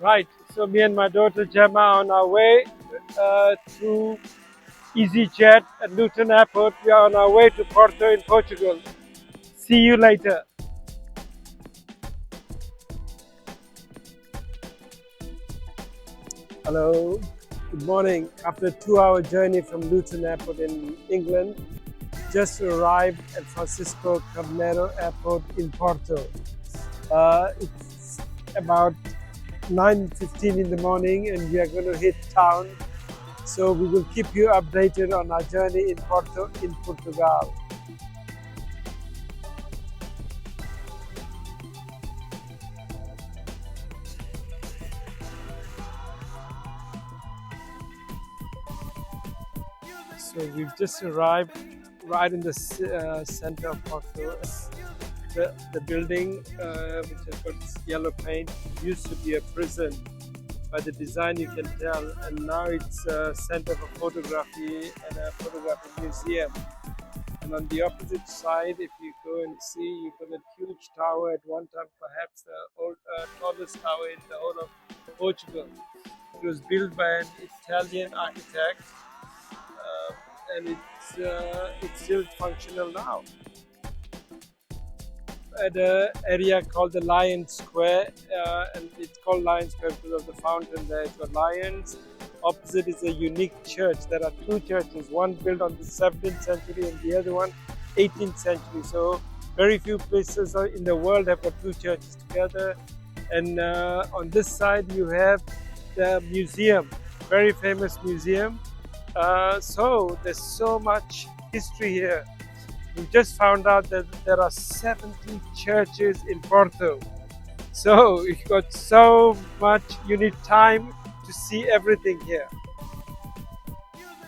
Right, so me and my daughter Gemma on our way to EasyJet at Luton Airport. We are on our way to Porto in Portugal. See you later. Hello, good morning. After a 2-hour journey from Luton Airport in England, just arrived at Francisco Cabrera Airport in Porto. It's about 9:15 in the morning and we are going to hit town. So we will keep you updated on our journey in Porto in Portugal. So we've just arrived right in the center of Porto. The building, which has got this yellow paint, used to be a prison. By the design you can tell, and now it's a center for photography and a photography museum. And on the opposite side, if you go and see, you've got a huge tower, at one time perhaps the tallest tower in the whole of Portugal. It was built by an Italian architect, and it's still functional now. At an area called the Lion Square, and it's called Lion Square because of the fountain there. It's got lions. Opposite is a unique church. There are two churches, one built on the 17th century and the other one 18th century. So very few places in the world have got two churches together. And on this side you have the museum, very famous museum. So there's so much history here. We just found out that there are 70 churches in Porto. So you've got so much, you need time to see everything here.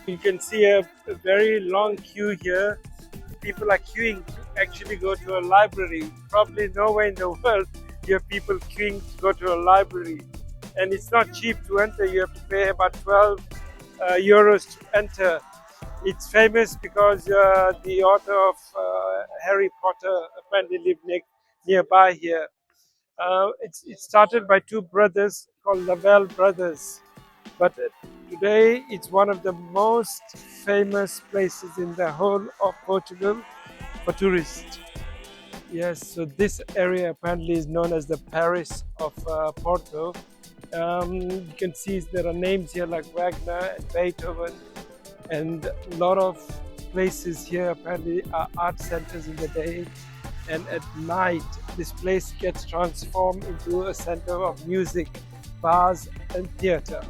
You can see a very long queue here. People are queuing to actually go to a library. Probably nowhere in the world you have people queuing to go to a library. And it's not cheap to enter. You have to pay about 12 euros to enter. It's famous because the author of Harry Potter apparently lived nearby here. It started by two brothers called Lavelle brothers, but today it's one of the most famous places in the whole of Portugal for tourists. Yes, so this area apparently is known as the Paris of Porto. You can see there are names here like Wagner and Beethoven, and a lot of places here apparently are art centers in the day, and at night this place gets transformed into a center of music, bars and theater.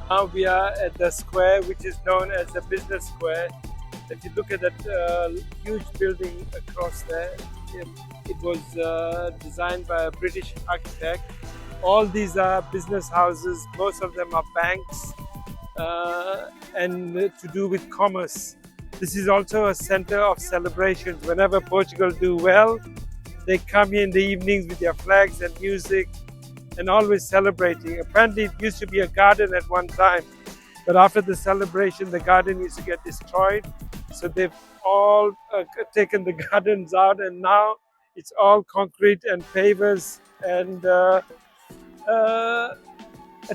Now we are at the square which is known as the business square. If you look at that huge building across there, it was designed by a British architect. All these are business houses, most of them are banks, and to do with commerce. This is also a center of celebrations. Whenever Portugal do well, they come here in the evenings with their flags and music and always celebrating. Apparently it used to be a garden at one time, but after the celebration the garden used to get destroyed. So they've all taken the gardens out, and now it's all concrete and pavers and a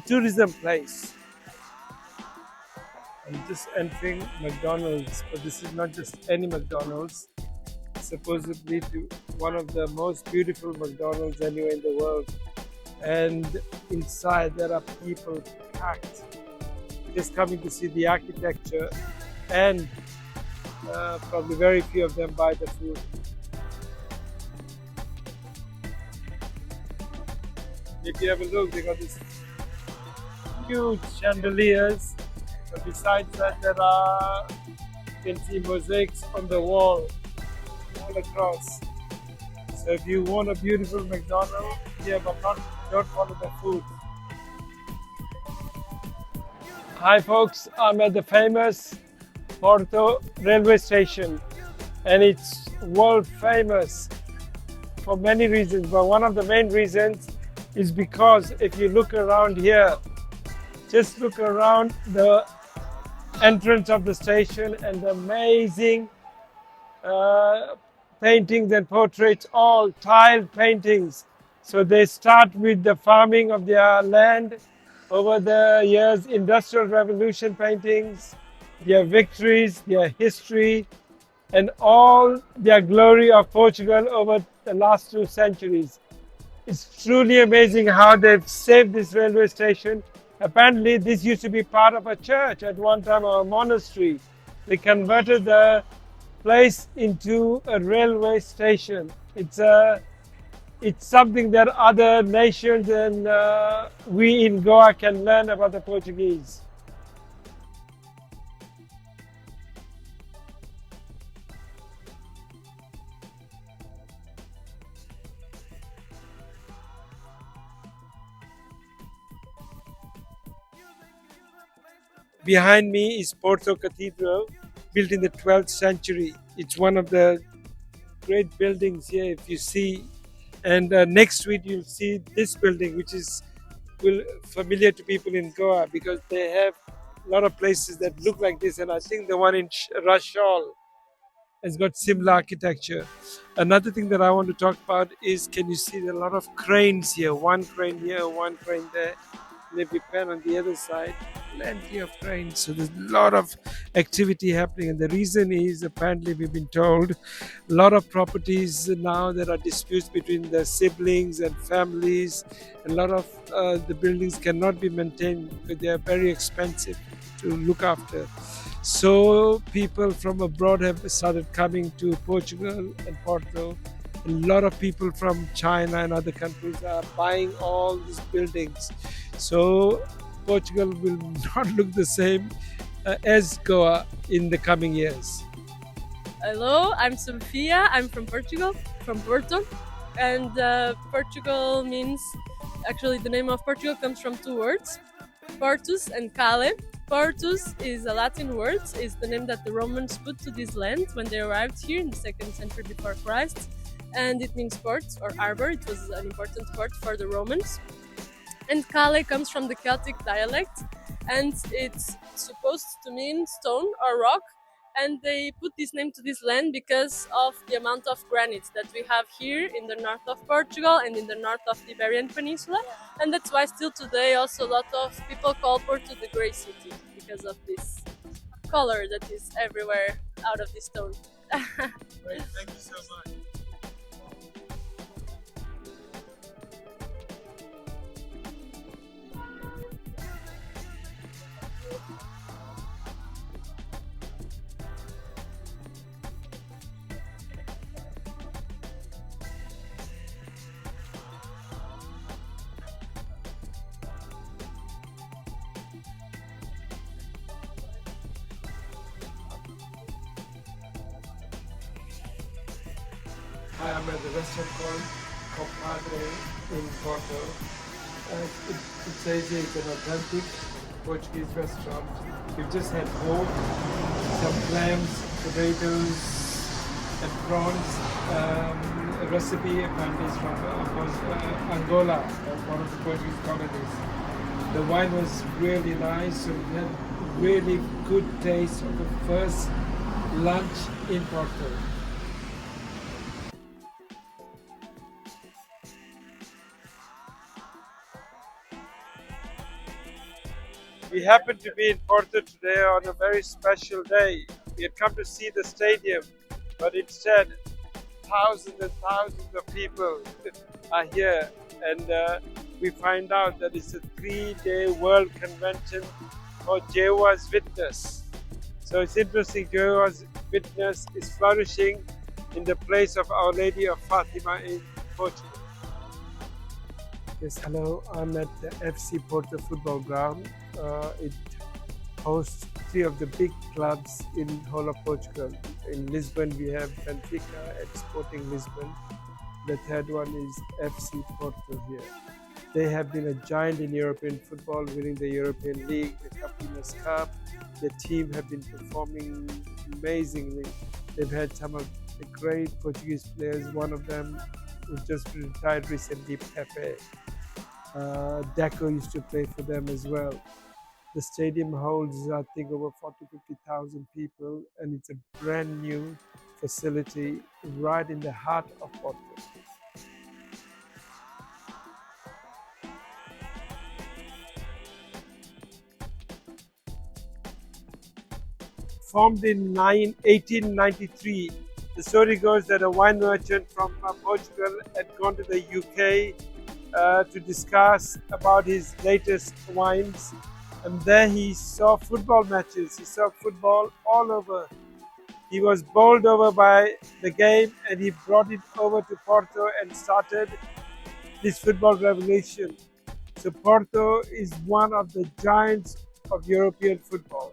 tourism place. I'm just entering McDonald's, but this is not just any McDonald's. It's supposedly one of the most beautiful McDonald's anywhere in the world. And inside there are people packed, just coming to see the architecture, and probably very few of them buy the food. If you have a look, they got these huge chandeliers. But besides that, you can see mosaics on the wall all across. So if you want a beautiful McDonald's, yeah, but don't follow the food. Hi folks, I'm at the famous Porto railway station, and it's world famous for many reasons, but one of the main reasons is because if you look around here, just look around the entrance of the station and the amazing paintings and portraits, all tiled paintings So they start with the farming of their land. Over the years, industrial revolution paintings, their victories, their history, and all their glory of Portugal over the last 2 centuries. It's truly amazing how they've saved this railway station. Apparently, this used to be part of a church at one time, or a monastery. They converted the place into a railway station. It's something that other nations and we in Goa can learn about the Portuguese. Behind me is Porto Cathedral, built in the 12th century. It's one of the great buildings here, if you see. And next to it, you'll see this building, which is familiar to people in Goa because they have a lot of places that look like this. And I think the one in Rashal has got similar architecture. Another thing that I want to talk about is, can you see there are a lot of cranes here? One crane here, one crane there. Maybe pen on the other side, plenty of cranes. So there's a lot of activity happening, and the reason is apparently we've been told a lot of properties now there are disputes between the siblings and families. A lot of the buildings cannot be maintained because they are very expensive to look after. So people from abroad have started coming to Portugal and Porto. A lot of people from China and other countries are buying all these buildings. So Portugal will not look the same as Goa in the coming years. Hello, I'm Sofia. I'm from Portugal, from Porto. And Portugal means, actually, the name of Portugal comes from two words, Portus and Cale. Portus is a Latin word, is the name that the Romans put to this land when they arrived here in the 2nd century before Christ. And it means port or harbor. It was an important port for the Romans. And Cale comes from the Celtic dialect, and it's supposed to mean stone or rock. And they put this name to this land because of the amount of granite that we have here in the north of Portugal and in the north of the Iberian Peninsula. And that's why still today also a lot of people call Porto the Grey City, because of this color that is everywhere out of this stone. Great, thank you so much. I am at the restaurant called Compadre in Porto. It says here it's an authentic Portuguese restaurant. We've just had pork, some clams, potatoes, and prawns. A recipe apparently is from Angola, one of the Portuguese colonies. The wine was really nice, so we had really good taste of the first lunch in Porto. We happened to be in Porto today on a very special day. We had come to see the stadium, but instead, thousands and thousands of people are here, and we find out that it's a 3-day world convention for Jehovah's Witness. So it's interesting, Jehovah's Witness is flourishing in the place of Our Lady of Fatima in Portugal. Yes, hello. I'm at the FC Porto football ground. It hosts 3 of the big clubs in whole of Portugal. In Lisbon, we have Benfica and Sporting Lisbon. The third one is FC Porto here. They have been a giant in European football, winning the European League, the Campeones Cup. The team have been performing amazingly. They've had some of the great Portuguese players. One of them who just retired recently, Pepe. Deco used to play for them as well. The stadium holds, I think, over 40,000 to 50,000 people, and it's a brand new facility right in the heart of Porto. formed in 1893. The story goes that a wine merchant from Portugal had gone to the UK to discuss about his latest wines, and there he saw football matches. He saw football all over. He was bowled over by the game, and he brought it over to Porto and started this football revolution. So Porto is one of the giants of European football.